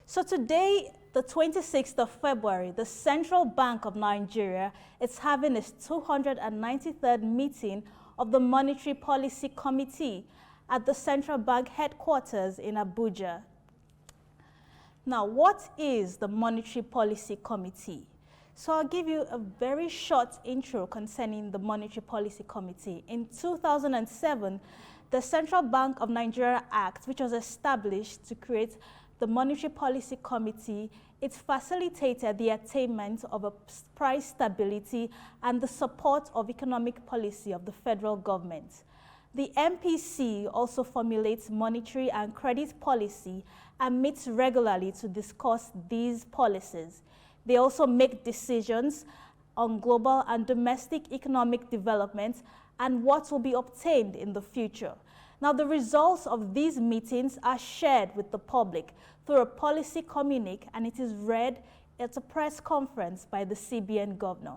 So today, the 26th of February, the Central Bank of Nigeria is having its 293rd meeting of the Monetary Policy Committee at the Central Bank headquarters in Abuja. Now, what is the Monetary Policy Committee? So I'll give you a very short intro concerning the Monetary Policy Committee. In 2007, the Central Bank of Nigeria Act, which was established to create the Monetary Policy Committee, it facilitated the attainment of a price stability and the support of economic policy of the federal government. The MPC also formulates monetary and credit policy and meets regularly to discuss these policies. They also make decisions on global and domestic economic development and what will be obtained in the future. Now, the results of these meetings are shared with the public through a policy communique, and it is read at a press conference by the CBN governor.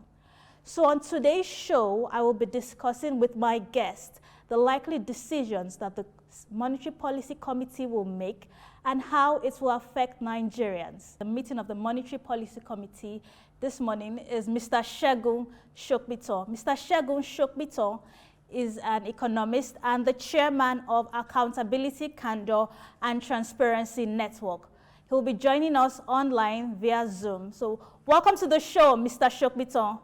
So on today's show, I will be discussing with my guest the likely decisions that the Monetary Policy Committee will make and how it will affect Nigerians. The meeting of the Monetary Policy Committee this morning is Mr. Segun Sopitan. Mr. Segun Sopitan is an economist and the chairman of Accountability, Candor and Transparency Network. He will be joining us online via Zoom. So welcome to the show, Mr. Sopitan.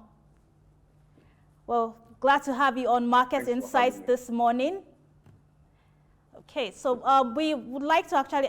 Well, glad to have you on Market Insights this morning. Okay, so we would like to actually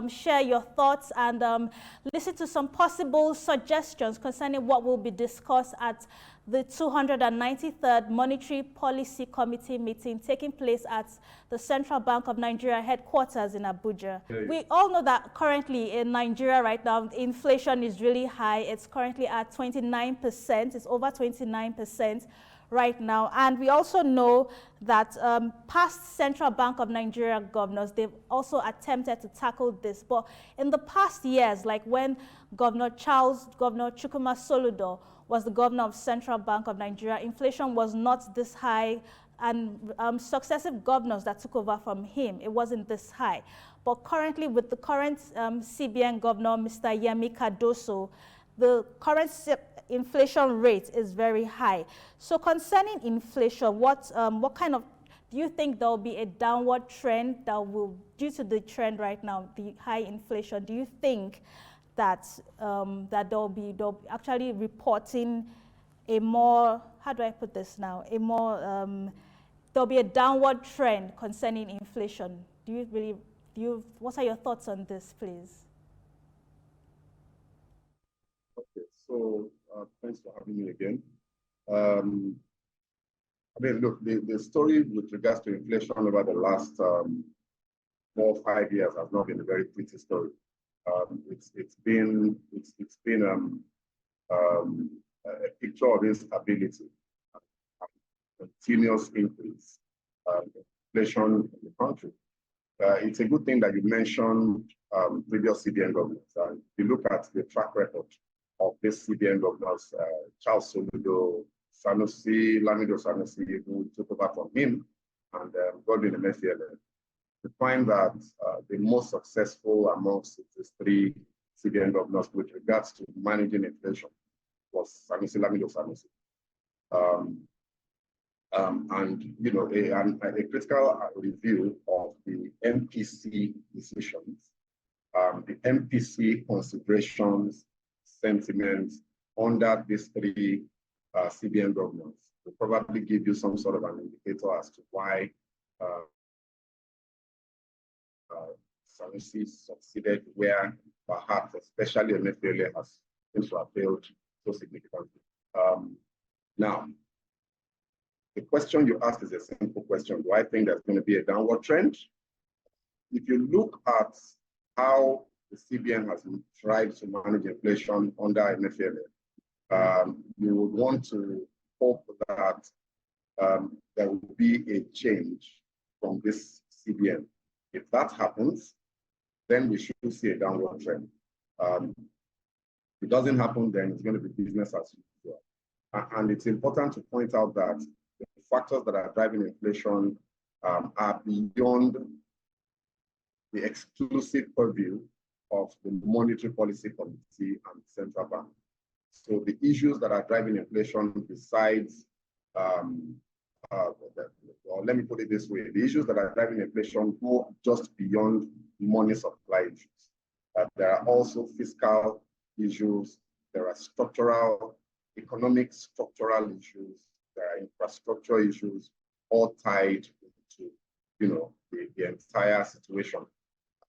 share your thoughts and listen to some possible suggestions concerning what will be discussed at the 293rd Monetary Policy Committee meeting taking place at the Central Bank of Nigeria headquarters in Abuja. We all know that currently in Nigeria right now, inflation is really high. It's currently at 29%. It's over 29%. Right now, and we also know that past Central Bank of Nigeria governors, they've also attempted to tackle this, but in the past years, like when Governor Chukwuma Soludo was the governor of Central Bank of Nigeria, inflation was not this high, and successive governors that took over from him, it wasn't this high. But currently, with the current CBN governor, Mr. Yemi Cardoso, the current inflation rate is very high. So concerning inflation, what kind of, do you think there will be a downward trend that will, due to the trend right now, the high inflation, do you think that that they'll be actually reporting a more, how do I put this now, a more, there'll be a downward trend concerning inflation? Do you really, what are your thoughts on this, please? Okay, so thanks for having me again. I mean, look, the story with regards to inflation over the last 4 or 5 years has not been a very pretty story. It's been a picture of instability, continuous increase, inflation in the country. It's a good thing that you mentioned previous CBN governments. If you look at the track record of this CBN governors, Charles Soludo, Lamido Sanusi, who took over from him, and Godwin Emefiele, we find that the most successful amongst these 3 CBN governors with regards to managing inflation was Lamido Sanusi. And you know, a critical review of the MPC decisions, the MPC considerations, sentiments under these 3 CBN governors will probably give you some sort of an indicator as to why Sanusi succeeded where perhaps especially Emefiele has seems to have failed so significantly. Now, the question you asked is a simple question. Do I think there's going to be a downward trend? If you look at how the CBN has tried to manage inflation under Emefiele, you would want to hope that there will be a change from this CBN. If that happens, then we should see a downward trend. If it doesn't happen, then it's going to be business as usual. And it's important to point out that the factors that are driving inflation are beyond the exclusive purview of the Monetary Policy Committee and the Central Bank. So the issues that are driving inflation besides, or let me put it this way, the issues that are driving inflation go just beyond money supply issues. There are also fiscal issues, there are economic structural issues, there are infrastructure issues, all tied to, the entire situation,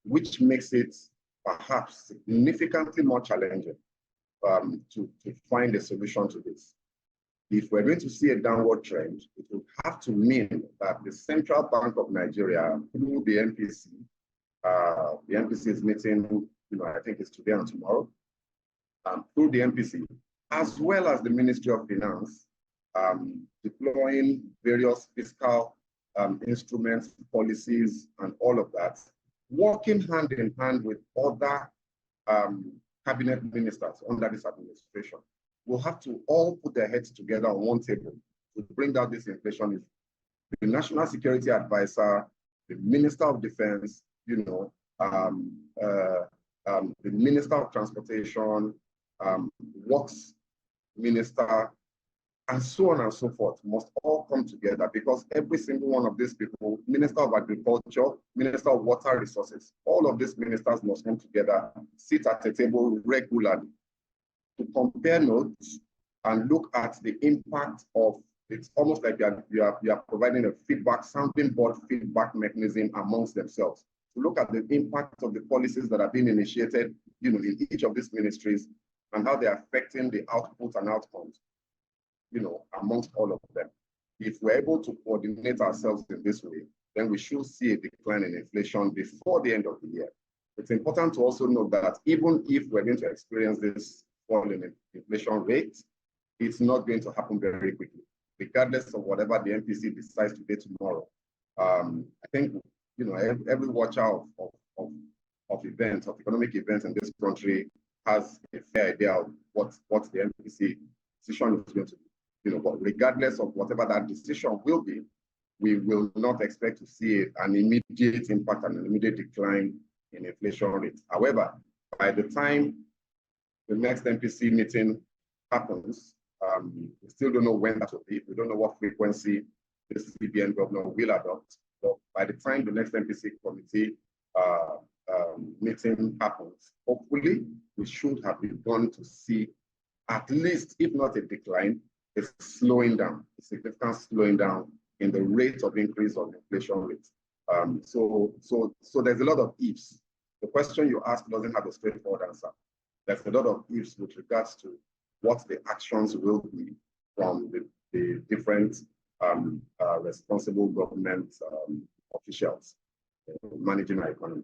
which makes it perhaps significantly more challenging to find a solution to this. If we're going to see a downward trend, it will have to mean that the Central Bank of Nigeria, through the MPC is meeting, I think it's today and tomorrow, through the MPC, as well as the Ministry of Finance, deploying various fiscal instruments, policies, and all of that, working hand in hand with other cabinet ministers under this administration, will have to all put their heads together on one table to bring down this inflation issue. The National Security Advisor, the Minister of Defense, the Minister of Transportation, Works Minister, and so on and so forth, must all come together, because every single one of these people, Minister of Agriculture, Minister of Water Resources, all of these ministers must come together, sit at a table regularly to compare notes and look at the impact of, it's almost like you are providing a feedback, sounding board feedback mechanism amongst themselves, to look at the impact of the policies that are being initiated, in each of these ministries, and how they're affecting the output and outcomes, amongst all of them. If we're able to coordinate ourselves in this way, then we should see a decline in inflation before the end of the year. It's important to also note that even if we're going to experience this fall in inflation rate, it's not going to happen very quickly, regardless of whatever the MPC decides today, tomorrow. I think, every watcher of events, of economic events in this country has a fair idea of what the MPC decision is going to be. But regardless of whatever that decision will be, we will not expect to see an immediate impact and an immediate decline in inflation rate. However, by the time the next MPC meeting happens, we still don't know when that will be. We don't know what frequency the CBN governor will adopt. But by the time the next MPC committee meeting happens, hopefully we should have begun to see at least, if not a decline, a slowing down, a significant slowing down in the rate of increase of inflation rate. So there's a lot of ifs. The question you ask doesn't have a straightforward answer. There's a lot of ifs with regards to what the actions will be from the different responsible government officials managing our economy.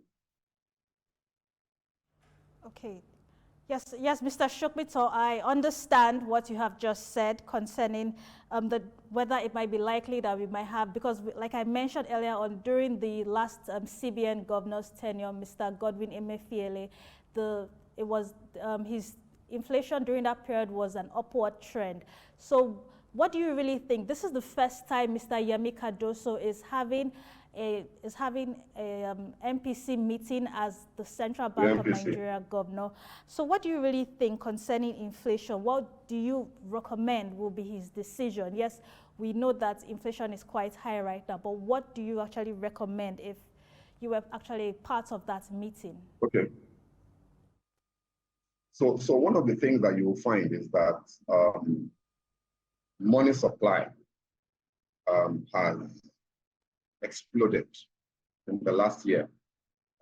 Okay. Yes, Mr. Sopitan, I understand what you have just said concerning whether it might be likely that we might have, because like I mentioned earlier on, during the last CBN governor's tenure, Mr. Godwin Emefiele, his inflation during that period was an upward trend. So what do you really think? This is the first time Mr. Yemi Cardoso is having a MPC meeting as the Central Bank of Nigeria governor. So what do you really think concerning inflation? What do you recommend will be his decision? Yes, we know that inflation is quite high right now, but what do you actually recommend if you were actually part of that meeting? Okay. So one of the things that you will find is that money supply has exploded in the last year.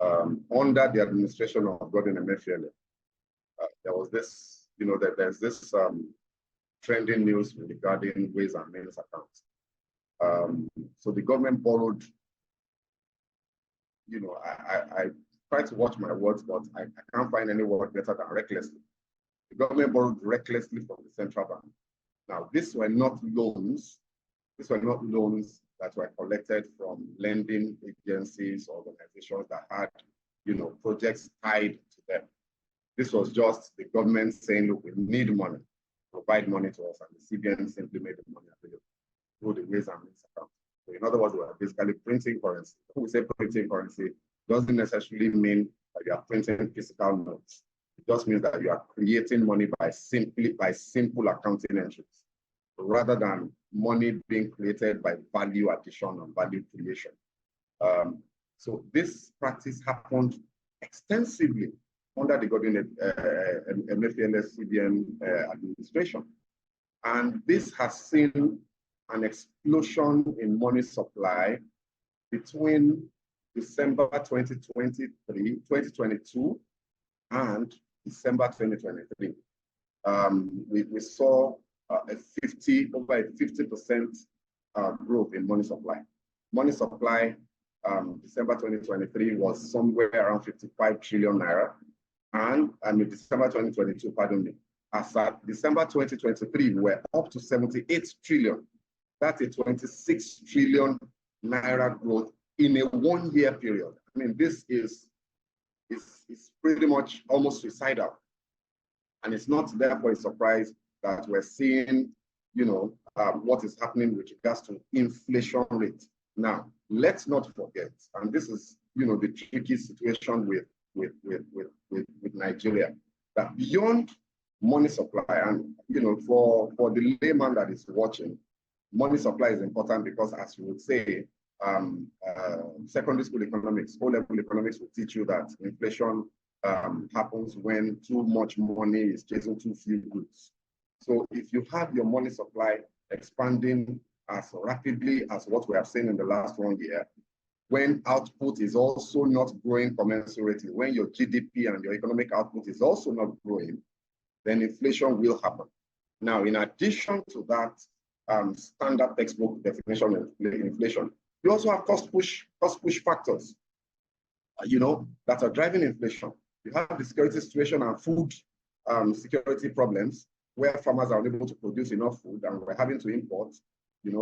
Under the administration of Godwin Emefiele, there was this, there's this trending news regarding Ways and Means accounts. So the government borrowed, I try to watch my words, but I can't find any word better than recklessly. The government borrowed recklessly from the central bank. Now, these were not loans. These were not loans that were collected from lending agencies, organizations that had, projects tied to them. This was just the government saying, look, we need money, provide money to us, and the CBN simply made the money available through the Ways and Means account. So in other words, we are basically printing currency. When we say printing currency, doesn't necessarily mean that you are printing physical notes. It just means that you are creating money by simple accounting entries, rather than money being created by value addition and value creation. So this practice happened extensively under the Godwin Emefiele CBN administration. And this has seen an explosion in money supply between December 2022 and December 2023. We saw over a 50% growth in money supply. Money supply, December 2023 was somewhere around 55 trillion naira. And in December 2022, pardon me, as at December 2023, we're up to 78 trillion. That's a 26 trillion naira growth in a one-year period. I mean, this is pretty much almost suicidal. And it's not therefore a surprise that we're seeing, what is happening with regards to inflation rate. Now, let's not forget, and this is, the tricky situation with Nigeria, that beyond money supply, and, for the layman that is watching, money supply is important because, as you would say, secondary school economics, O-level economics will teach you that inflation happens when too much money is chasing too few goods. So if you have your money supply expanding as rapidly as what we have seen in the last 1 year, when output is also not growing commensurately, when your GDP and your economic output is also not growing, then inflation will happen. Now, in addition to that standard textbook definition of inflation, you also have cost push factors, that are driving inflation. You have the security situation and food security problems, where farmers are unable to produce enough food and we're having to import.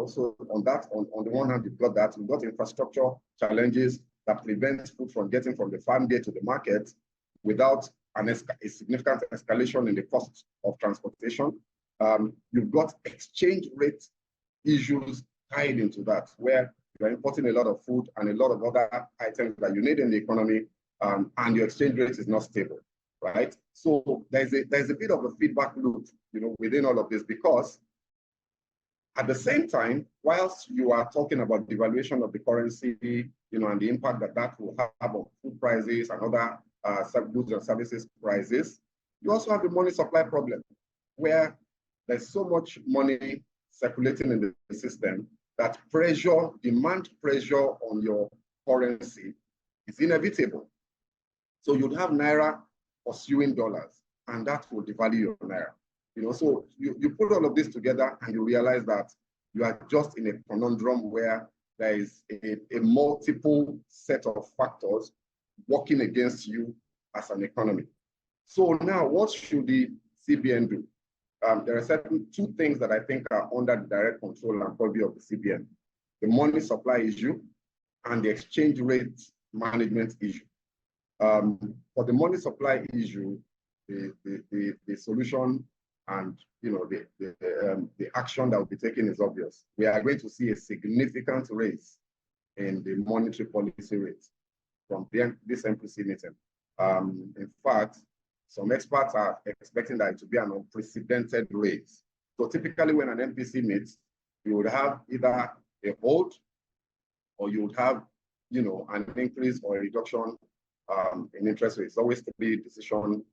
So on the one hand, you've got that. You've got infrastructure challenges that prevent food from getting from the farm gate to the market without a significant escalation in the cost of transportation. You've got exchange rate issues tied into that, where you're importing a lot of food and a lot of other items that you need in the economy, and your exchange rate is not stable, right? So there's a bit of a feedback loop, within all of this, because at the same time, whilst you are talking about devaluation of the currency, and the impact that will have on food prices and other goods and services prices, you also have the money supply problem, where there's so much money circulating in the system that demand pressure on your currency is inevitable. So you'd have Naira pursuing dollars, and that will devalue your Naira. So you put all of this together and you realize that you are just in a conundrum where there is a multiple set of factors working against you as an economy. So now, what should the CBN do? There are two things that I think are under the direct control and purview of the CBN: the money supply issue and the exchange rate management issue. For the money supply issue, the solution and the action that will be taken is obvious. We are going to see a significant raise in the monetary policy rate from this MPC meeting. In fact, some experts are expecting that it to be an unprecedented raise. So typically when an MPC meets, you would have either a hold, or you would have an increase or a reduction in interest rates. Always three decision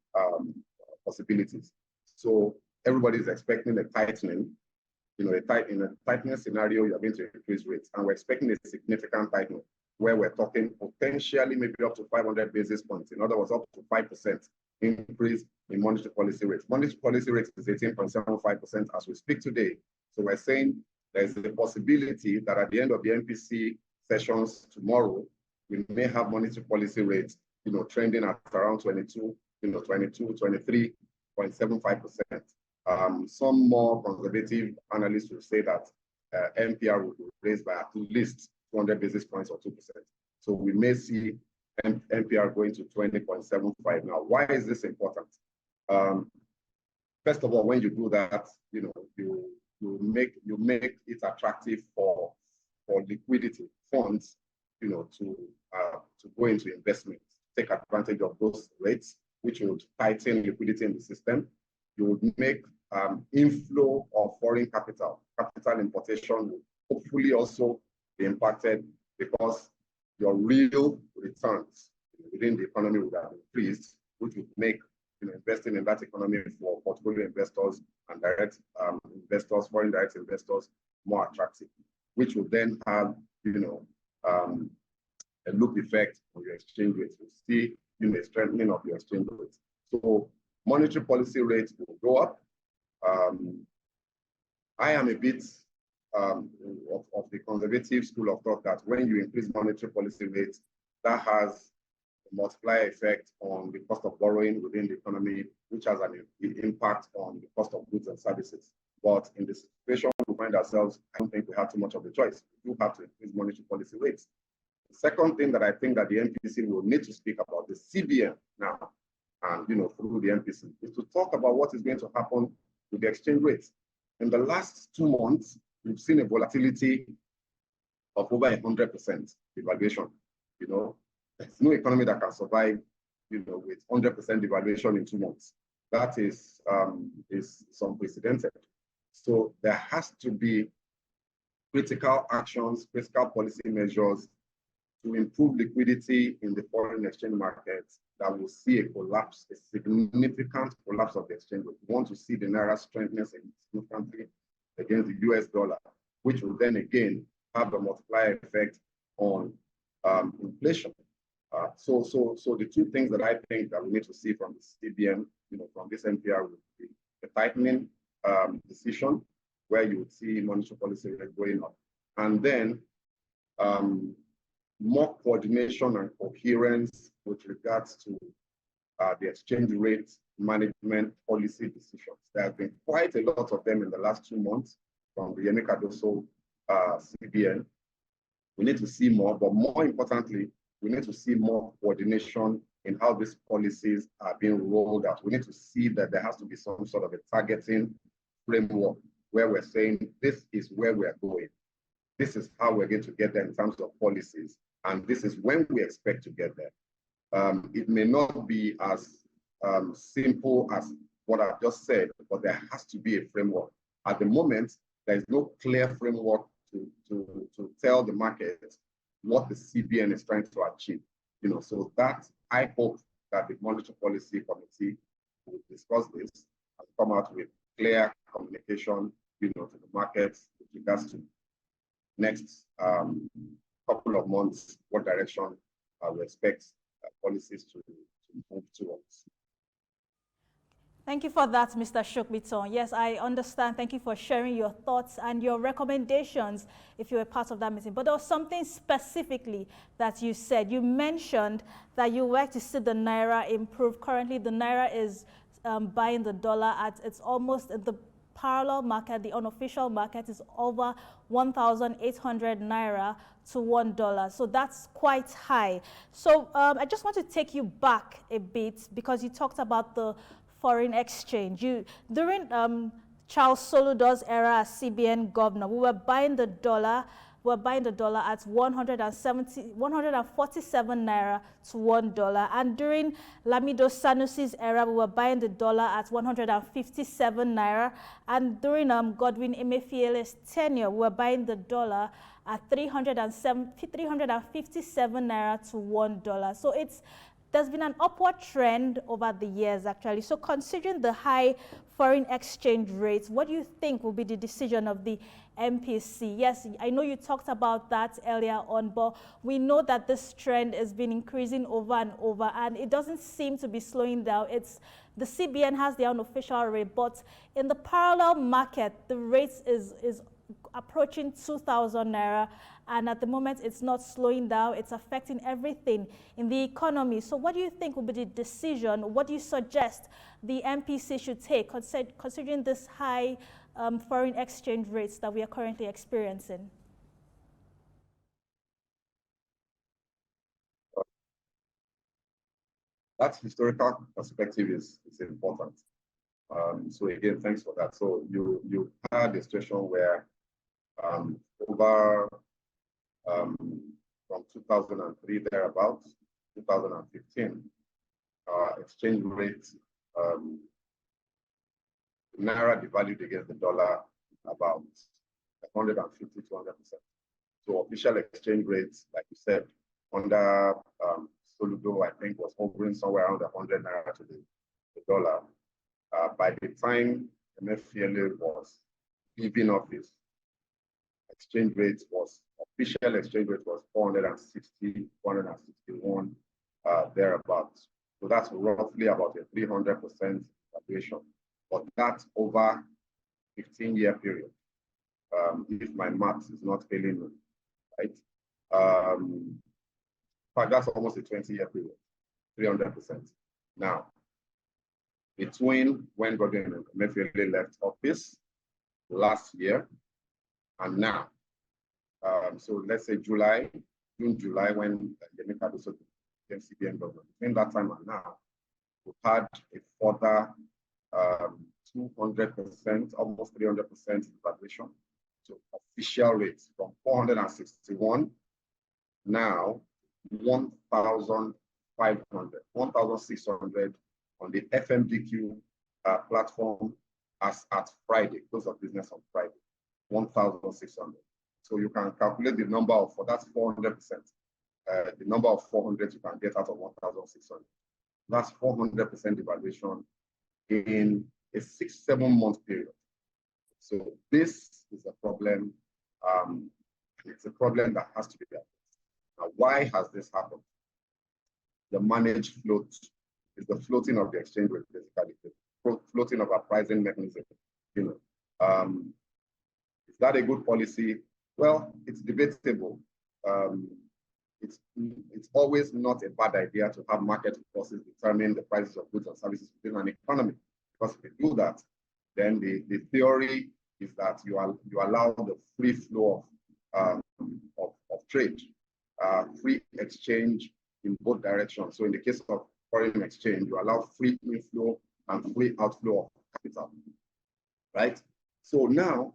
possibilities. So everybody is expecting a tightening. In a tightening scenario, you're going to increase rates, and we're expecting a significant tightening, where we're talking potentially maybe up to 500 basis points. In other words, up to 5% increase in monetary policy rates. Monetary policy rate is 18.75% as we speak today. So we're saying there's a possibility that at the end of the MPC sessions tomorrow, we may have monetary policy rates, trending at around 23.75%. Some more conservative analysts will say that MPR will be raised by at least 200 basis points or 2%. So we may see MPR going to 20.75. Now, why is this important? First of all, when you do that, you make it attractive for liquidity funds, to go into investments. take advantage of those rates, which would tighten liquidity in the system. You would make inflow of foreign capital importation will hopefully also be impacted because your real returns within the economy would have increased, which would make investing in that economy for portfolio investors and direct investors, foreign direct investors, more attractive, which would then have a loop effect on your exchange rate. You see a strengthening of your exchange rate. So monetary policy rates will go up. I am a bit of the conservative school of thought that when you increase monetary policy rates, that has a multiplier effect on the cost of borrowing within the economy, which has an impact on the cost of goods and services. But in the situation we find ourselves, I don't think we have too much of a choice. We do have to increase monetary policy rates. The second thing that I think that the MPC will need to speak about, the CBN now, and through the MPC, is to talk about what is going to happen with the exchange rates. In the last 2 months, we've seen a volatility of over 100% devaluation. There's no economy that can survive, with 100% devaluation in 2 months. That is unprecedented. So there has to be critical actions, fiscal policy measures to improve liquidity in the foreign exchange markets that will see a collapse, a significant collapse of the exchange rate. We want to see the Naira strengthen significantly against the US dollar, which will then again have a multiplier effect on inflation. So the two things that I think that we need to see from the CBN, from this NPR, would be the tightening decision, where you would see monetary policy rate going up, and then more coordination and coherence with regards to the exchange rate management policy decisions. There have been quite a lot of them in the last 2 months from the Yemi Cardoso CBN. We need to see more, but more importantly, we need to see more coordination in how these policies are being rolled out. We need to see that there has to be some sort of a targeting framework where we're saying, this is where we're going. This is how we're going to get there in terms of policies. And this is when we expect to get there. It may not be as simple as what I've just said, but there has to be a framework. At the moment, there is no clear framework to tell the market what the CBN is trying to achieve. So that I hope that the Monetary Policy Committee will discuss this and come out with clear communication, to the markets with regards to next couple of months, what direction we expect policies to move towards. Thank you for that, Mr. Sopitan. Yes, I understand. Thank you for sharing your thoughts and your recommendations if you were part of that meeting. But there was something specifically that you said. You mentioned that you would like to see the Naira improve. Currently, the Naira is buying the dollar at, it's almost at the parallel market, the unofficial market is over 1,800 Naira to $1. So that's quite high. So I just want to take you back a bit because you talked about the foreign exchange. During Charles Soludo's era as CBN governor, we were buying the dollar. We're buying the dollar at 147 Naira to $1. And during Lamido Sanusi's era, we were buying the dollar at 157 Naira. And during Godwin Emefiele's tenure, we were buying the dollar at 357 Naira to $1. So there's been an upward trend over the years, actually. So considering the high foreign exchange rates, what do you think will be the decision of the MPC? Yes, I know you talked about that earlier on, but we know that this trend has been increasing over and over, and it doesn't seem to be slowing down. The CBN has their own official rate, but in the parallel market, the rate is approaching 2,000 Naira, and at the moment it's not slowing down. It's affecting everything in the economy. So what do you think will be the decision? What do you suggest the MPC should take considering this high foreign exchange rates that we are currently experiencing? That historical perspective is important. So again, thanks for that. So you had a situation where over from 2003 thereabouts, 2015, exchange rate, Naira devalued against the dollar about 150 to 200%. So official exchange rates, like you said, under Soludo, I think was hovering somewhere around 100 Naira to the dollar. By the time MFCLA was leaving office, official exchange rate was 460, 461, thereabouts. So that's roughly about a 300% valuation. But that's over 15-year period, if my math is not failing me, right? But that's almost a 20-year period, 300%. Now, between when Godwin Emefiele left office last year and now, so let's say June, July, when Yemi Cardoso became CBN governor, between that time and now, we've had a further 200%, almost 300% valuation. So official rates from 461, now 1,500, 1,600 on the FMDQ platform as at Friday, close of business on Friday, 1,600. So you can calculate the number of, for that's 400%, the number of 400 you can get out of 1,600. That's 400% devaluation in a 6-7 month period. So this is a problem. It's a problem that has to be addressed. Now, why has this happened? The managed float is the floating of the exchange rate, basically, the floating of a pricing mechanism. Is that a good policy? Well, it's debatable. It's always not a bad idea to have market forces determine the prices of goods and services within an economy. Because if you do that, then the theory is that you allow the free flow of trade, free exchange in both directions. So in the case of foreign exchange, you allow free inflow and free outflow of capital, right? So now,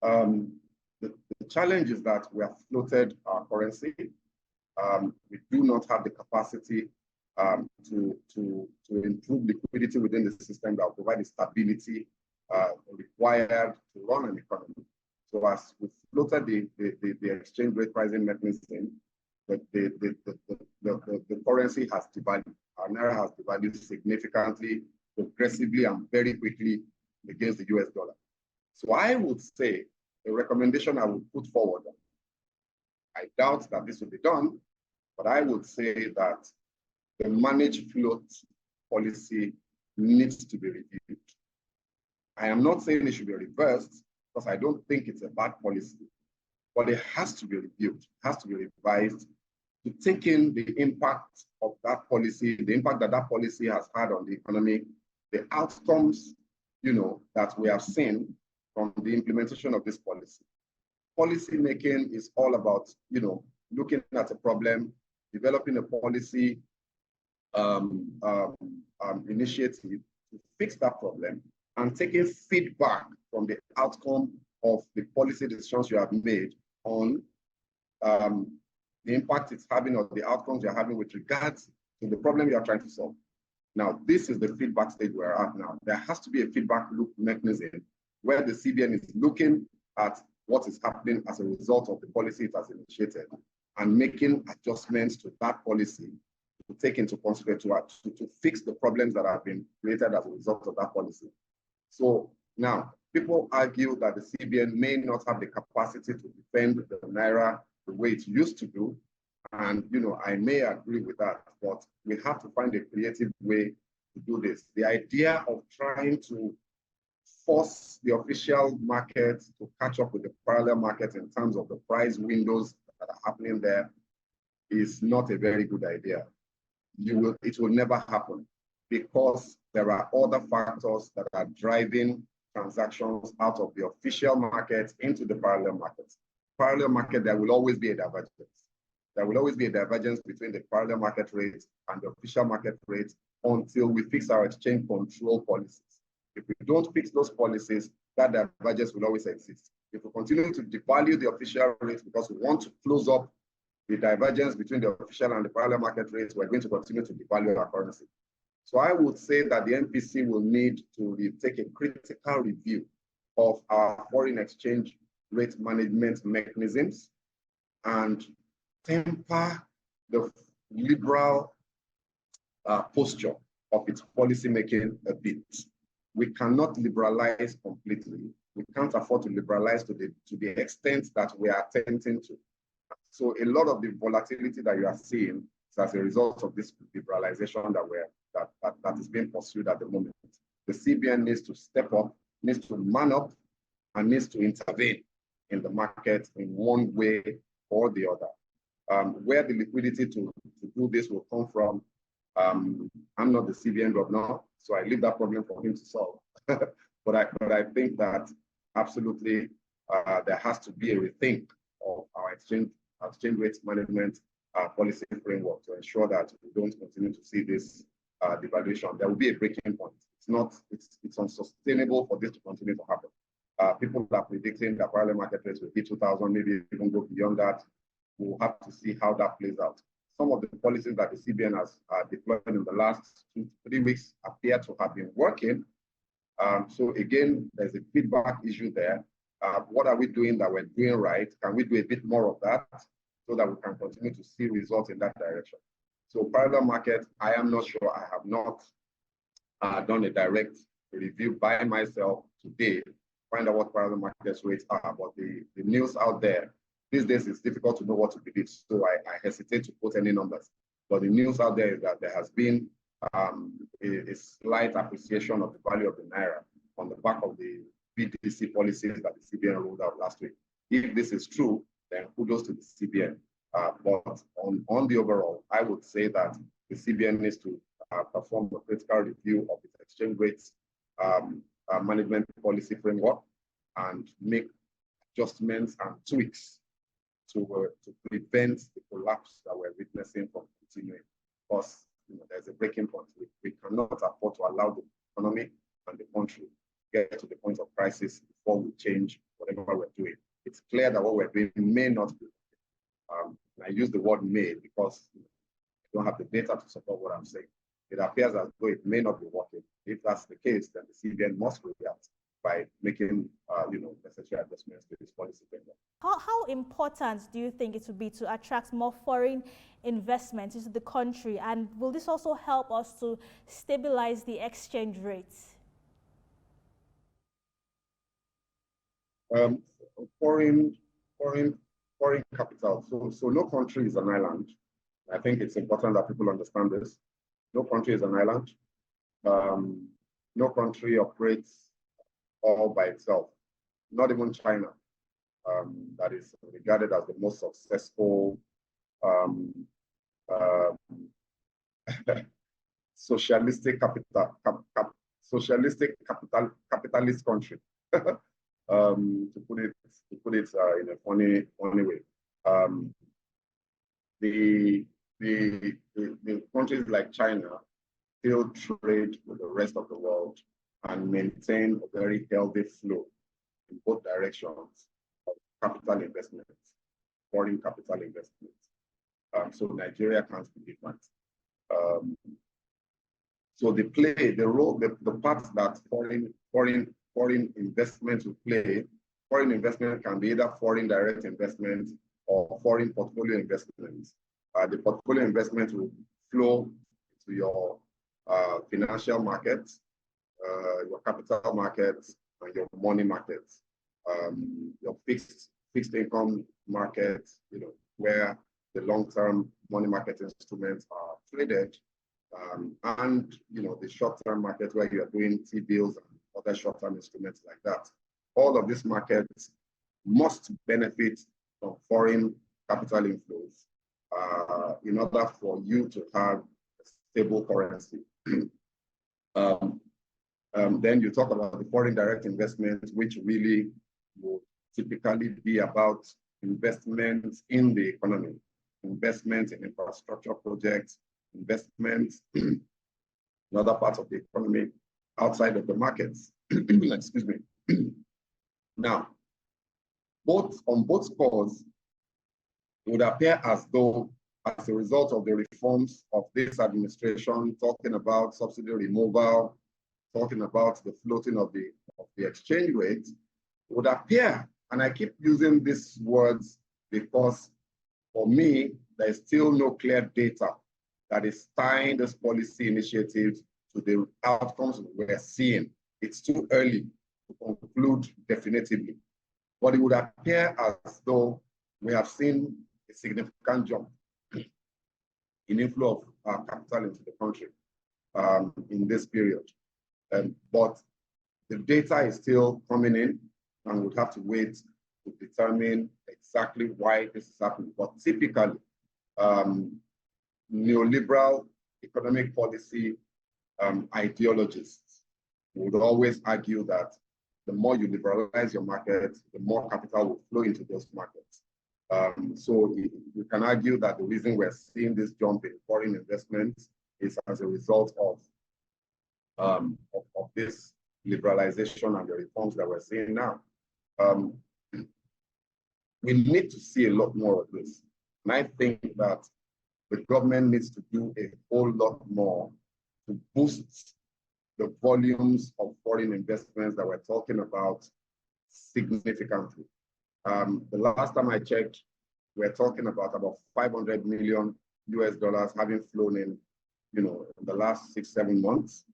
the challenge is that we have floated our currency. We do not have the capacity to improve liquidity within the system that will provide the stability required to run an economy. So as we floated the exchange rate pricing mechanism, the currency has devalued. Our Naira has devalued significantly, progressively, and very quickly against the US dollar. So I would say the recommendation I would put forward, I doubt that this will be done, but I would say that the managed float policy needs to be reviewed. I am not saying it should be reversed, because I don't think it's a bad policy, but it has to be reviewed, it has to be revised to take in the impact of that policy, the impact that that policy has had on the economy, the outcomes, that we have seen from the implementation of this policy. Policy making is all about, looking at a problem, developing a policy initiative to fix that problem, and taking feedback from the outcome of the policy decisions you have made on the impact it's having or the outcomes you're having with regards to the problem you are trying to solve. Now, this is the feedback stage we're at now. There has to be a feedback loop mechanism where the CBN is looking at what is happening as a result of the policy it has initiated and making adjustments to that policy to take into consideration to fix the problems that have been created as a result of that policy. So now, people argue that the CBN may not have the capacity to defend the Naira the way it used to do. And, I may agree with that, but we have to find a creative way to do this. The idea of trying to force the official market to catch up with the parallel market in terms of the price windows that are happening there is not a very good idea. It will never happen because there are other factors that are driving transactions out of the official market into the parallel market. Parallel market, there will always be a divergence. There will always be a divergence between the parallel market rate and the official market rate until we fix our exchange control policies. If we don't fix those policies, that divergence will always exist. If we continue to devalue the official rate because we want to close up the divergence between the official and the parallel market rates, we're going to continue to devalue our currency. So I would say that the MPC will need to take a critical review of our foreign exchange rate management mechanisms and temper the liberal posture of its policy making a bit. We cannot liberalize completely. We can't afford to liberalize to the extent that we are attempting to. So a lot of the volatility that you are seeing is as a result of this liberalization that is being pursued at the moment. The CBN needs to step up, needs to man up, and needs to intervene in the market in one way or the other. Where the liquidity to do this will come from, I'm not the CBN governor, so I leave that problem for him to solve. but I think that absolutely there has to be a rethink of our exchange rate management policy framework to ensure that we don't continue to see this devaluation. There will be a breaking point. It's unsustainable for this to continue to happen. People are predicting that parallel market rates will be 2,000, maybe even go beyond that. We'll have to see how that plays out. Some of the policies that the CBN has deployed in the last 2 to 3 weeks appear to have been working. So again, there's a feedback issue there. What are we doing that we're doing right? Can we do a bit more of that so that we can continue to see results in that direction? So parallel market, I am not sure. I have not done a direct review by myself today, find out what parallel market rates are, but the news out there, these days it's difficult to know what to believe, so I hesitate to quote any numbers. But the news out there is that there has been a slight appreciation of the value of the Naira on the back of the BDC policies that the CBN rolled out last week. If this is true, then kudos to the CBN. But on the overall, I would say that the CBN needs to perform a critical review of its exchange rates management policy framework and make adjustments and tweaks to prevent the collapse that we're witnessing from continuing. Because there's a breaking point. We cannot afford to allow the economy and the country to get to the point of crisis before we change whatever we're doing. It's clear that what we're doing may not be. I use the word may because I don't have the data to support what I'm saying. It appears as though it may not be working. If that's the case, then the CBN must react by making necessary adjustments to this policy framework. How important do you think it would be to attract more foreign investment into the country, and will this also help us to stabilize the exchange rates? Foreign capital. So no country is an island. I think it's important that people understand this. No country is an island. No country operates all by itself. Not even China, that is regarded as the most successful socialistic capitalist country. To put it in a funny way. The countries like China still trade with the rest of the world and maintain a very healthy flow in both directions of capital investments, foreign capital investments. So Nigeria can't be different. So the role, the part that foreign investment will play, foreign investment can be either foreign direct investment or foreign portfolio investments. The portfolio investment will flow to your financial markets, your capital markets, and your money markets, your fixed income markets, where the long-term money market instruments are traded, and the short-term market where you are doing T-bills and other short-term instruments like that. All of these markets must benefit from foreign capital inflows in order for you to have a stable currency. Then you talk about the foreign direct investments, which really will typically be about investments in the economy, investments in infrastructure projects, investments in other parts of the economy outside of the markets. Excuse me. Now, on both scores, it would appear as though, as a result of the reforms of this administration, talking about subsidy removal, talking about the floating of the exchange rate, it would appear, and I keep using these words because for me, there is still no clear data that is tying this policy initiative to the outcomes we're seeing. It's too early to conclude definitively, but it would appear as though we have seen a significant jump in inflow of capital into the country in this period. But the data is still coming in, and we'll have to wait to determine exactly why this is happening. But typically, neoliberal economic policy ideologists would always argue that the more you liberalize your market, the more capital will flow into those markets. So you can argue that the reason we're seeing this jump in foreign investments is as a result of this liberalization and the reforms that we're seeing now. We need to see a lot more of this. And I think that the government needs to do a whole lot more to boost the volumes of foreign investments that we're talking about significantly. The last time I checked, we're talking about 500 million US dollars having flown in, in the last 6-7 months.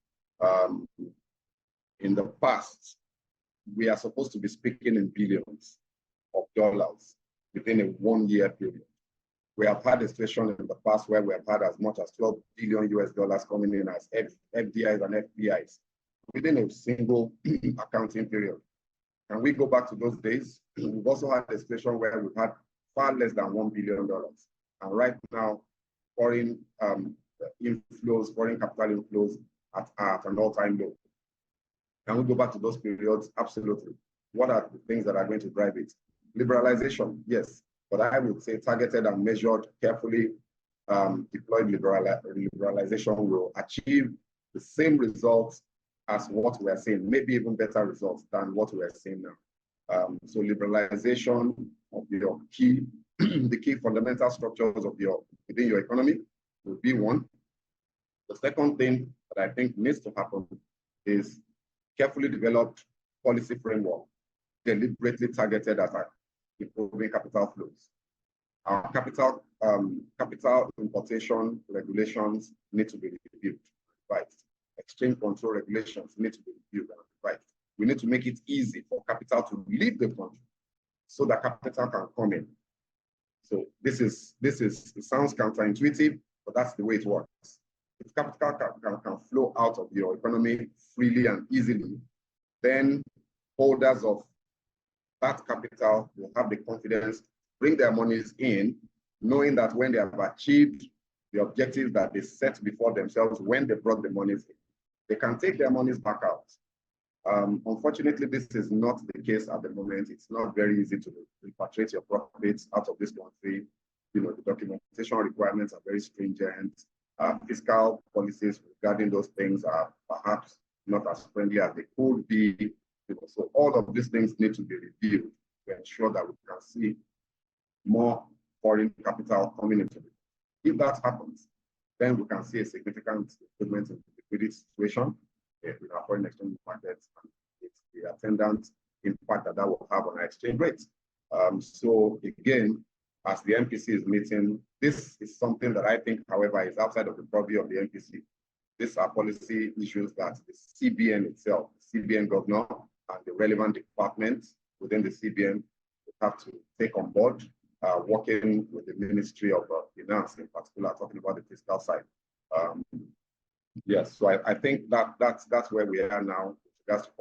In the past, we are supposed to be speaking in billions of dollars within a 1-year period. We have had a situation in the past where we have had as much as 12 billion US dollars coming in as FDIs and FPIs within a single accounting period. Can we go back to those days? We've also had a situation where we've had far less than $1 billion. And right now, foreign inflows, foreign capital inflows at an all-time low. Can we go back to those periods? Absolutely. What are the things that are going to drive it? Liberalization, yes, but I would say targeted and measured, carefully deployed liberalization will achieve the same results as what we are seeing, maybe even better results than what we are seeing now. So liberalization of your key, the key fundamental structures of within your economy will be one. The second thing that I think needs to happen is carefully developed policy framework, deliberately targeted at improving capital flows. Our capital importation regulations need to be reviewed, right? Exchange control regulations need to be reviewed, right? We need to make it easy for capital to leave the country so that capital can come in. So it sounds counterintuitive, but that's the way it works. If capital can flow out of your economy freely and easily, then holders of that capital will have the confidence to bring their monies in, knowing that when they have achieved the objectives that they set before themselves when they brought the monies in, they can take their monies back out. Unfortunately, this is not the case at the moment. It's not very easy to repatriate your profits out of this country. The documentation requirements are very stringent. Fiscal policies regarding those things are perhaps not as friendly as they could be. So all of these things need to be reviewed to ensure that we can see more foreign capital coming into it. If that happens, then we can see a significant improvement in the liquidity situation with our foreign exchange markets and it's the attendant impact that will have on our exchange rates. So again, as the MPC is meeting, this is something that I think, however, is outside of the purview of the MPC. These are policy issues that the CBN itself, the CBN governor, and the relevant departments within the CBN will have to take on board, working with the Ministry of Finance in particular, talking about the fiscal side. Yes, so I think that's where we are now with regards to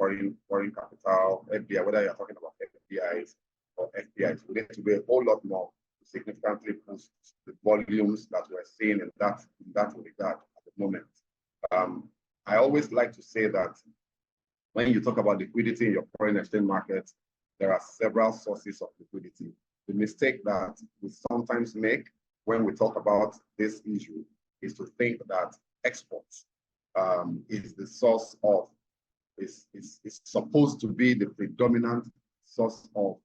foreign capital, FDI, whether you're talking about FDIs or FPIs. We need to do a whole lot more to significantly boost the volumes that we're seeing in that regard at the moment. I always like to say that when you talk about liquidity in your foreign exchange markets, there are several sources of liquidity. The mistake that we sometimes make when we talk about this issue is to think that exports is the source of, is supposed to be the predominant source of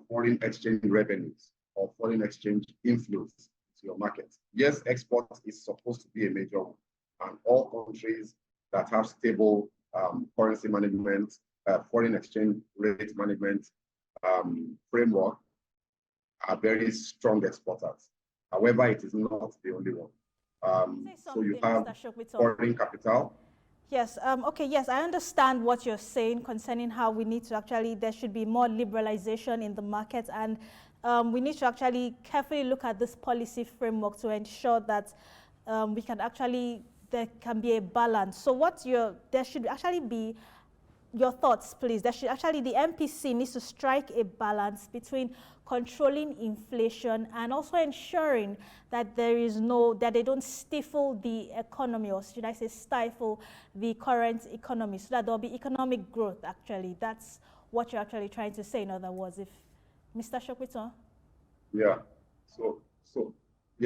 foreign exchange revenues of foreign exchange inflows to your market. Yes, export is supposed to be a major one, and all countries that have stable currency management, foreign exchange rate management framework are very strong exporters. However, it is not the only one. So you have foreign capital. Yes, okay, yes, I understand what you're saying concerning how we need to actually, there should be more liberalization in the market, and we need to actually carefully look at this policy framework to ensure that we can actually, there can be a balance. So there should actually be, your thoughts, please. There should actually, the MPC needs to strike a balance between controlling inflation and also ensuring that there is that they don't stifle the economy, or should I say stifle the current economy, so that there'll be economic growth, actually. That's what you're actually trying to say, in other words, if Mr. Sopitan? Yeah,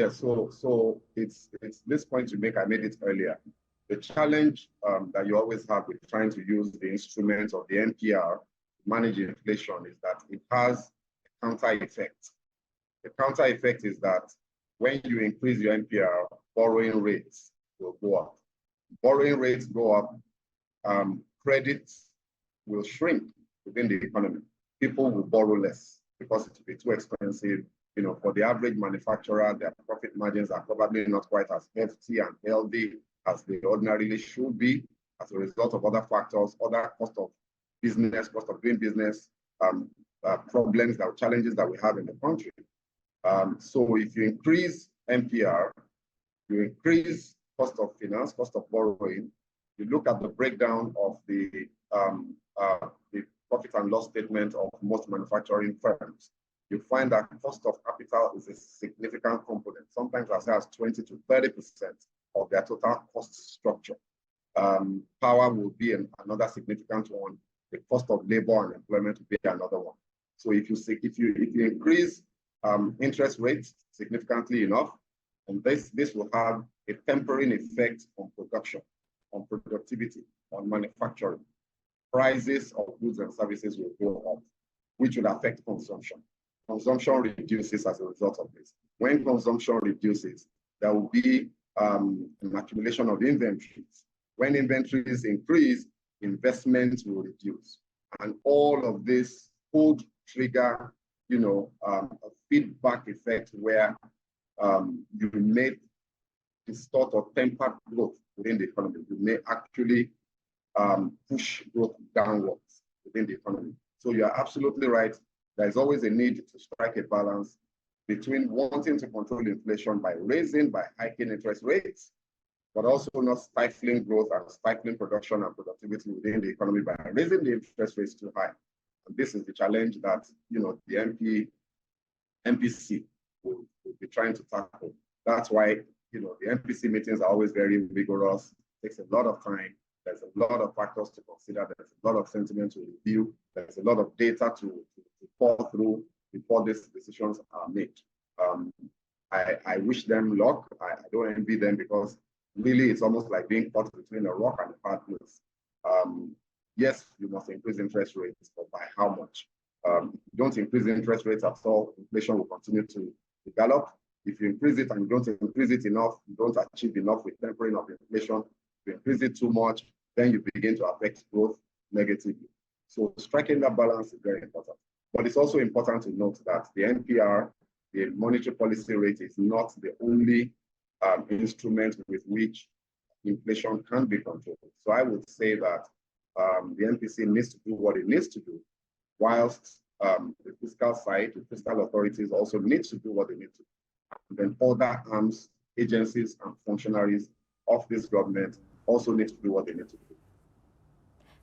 so it's this point you make, I made it earlier. The challenge that you always have with trying to use the instruments of the NPR to manage inflation is that it has a counter effect. The counter effect is that when you increase your NPR, borrowing rates will go up. Borrowing rates go up, credits will shrink within the economy. People will borrow less because it will be too expensive. You know, for the average manufacturer, their profit margins are probably not quite as hefty and healthy as they ordinarily should be as a result of other factors, other cost of business, cost of doing business, problems, challenges that we have in the country. So if you increase NPR, you increase cost of finance, cost of borrowing, you look at the breakdown of the profit and loss statement of most manufacturing firms, you find that cost of capital is a significant component, sometimes as high as 20 to 30% of their total cost structure. Power will be another significant one. The cost of labor and employment will be another one. So if you increase interest rates significantly enough, and this will have a tempering effect on production, on productivity, on manufacturing. Prices of goods and services will go up, which will affect consumption. Consumption reduces as a result of this. When consumption reduces, there will be an accumulation of inventories. When inventories increase, investments will reduce. And all of this could trigger, a feedback effect where you may distort or temper growth within the economy. You may actually push growth downwards within the economy. So you're absolutely right. There's always a need to strike a balance between wanting to control inflation by hiking interest rates, but also not stifling growth and stifling production and productivity within the economy by raising the interest rates too high. And this is the challenge that the MPC will be trying to tackle. That's why the MPC meetings are always very rigorous. It takes a lot of time. There's a lot of factors to consider. There's a lot of sentiment to review. There's a lot of data to pour through before these decisions are made. I wish them luck. I don't envy them, because really it's almost like being caught between a rock and a hard place. Yes, you must increase interest rates, but by how much? If you don't increase interest rates at all, inflation will continue to develop. If you increase it and you don't increase it enough, you don't achieve enough with tempering of inflation. If you increase it too much, then you begin to affect growth negatively. So striking that balance is very important. But it's also important to note that the NPR, the monetary policy rate, is not the only instrument with which inflation can be controlled. So I would say that the MPC needs to do what it needs to do, whilst the fiscal side, the fiscal authorities also need to do what they need to do. And then other arms, agencies, and functionaries of this government also need to do what they need to do.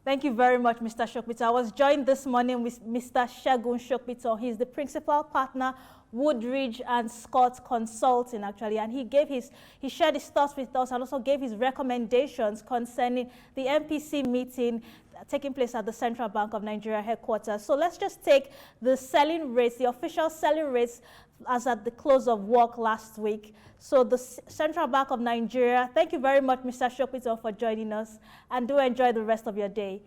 Thank you very much, Mr. Sopitan. I was joined this morning with Mr. Segun Sopitan. He's the principal partner, Woodridge and Scott Consulting, actually, and he shared his thoughts with us and also gave his recommendations concerning the MPC meeting taking place at the Central Bank of Nigeria headquarters. So let's just take the selling rates, the official selling rates as at the close of work last week. So the Central Bank of Nigeria, thank you very much, Mr. Sopitan, for joining us, and do enjoy the rest of your day.